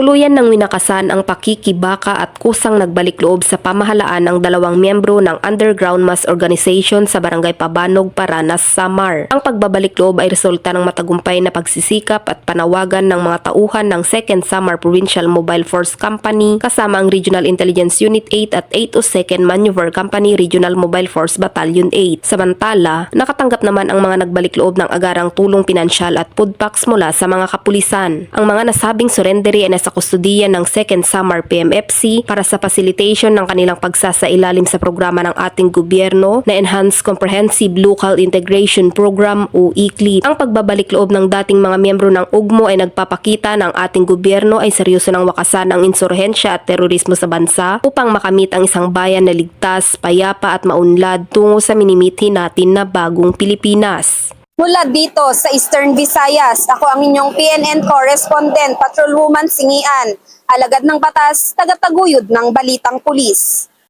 Tuluyan ng winakasan ang pakikibaka at kusang nagbalik loob sa pamahalaan ng dalawang miyembro ng Underground Mass Organization sa Barangay Pabanog, Paranas, Samar. Ang pagbabalik loob ay resulta ng matagumpay na pagsisikap at panawagan ng mga tauhan ng 2nd Samar Provincial Mobile Force Company kasama ang Regional Intelligence Unit 8 at 802nd Maneuver Company Regional Mobile Force Battalion 8. Samantala, nakatanggap naman ang mga nagbalik loob ng agarang tulong pinansyal at food packs mula sa mga kapulisan. Ang mga nasabing surrendery ay sa kustudiya ng 2nd Samar PMFC para sa facilitation ng kanilang pagsasailalim sa programa ng ating gobyerno na Enhanced Comprehensive Local Integration Program o ECLI. Ang pagbabalik loob ng dating mga miyembro ng UGMO ay nagpapakita ng ating gobyerno ay seryoso ng wakasan ang insurhensya at terorismo sa bansa upang makamit ang isang bayan na ligtas, payapa at maunlad tungo sa minimithi natin na bagong Pilipinas. Mula dito sa Eastern Visayas, ako ang inyong PNN correspondent, Patrolwoman Singian, alagad ng batas, tagataguyod ng balitang pulis.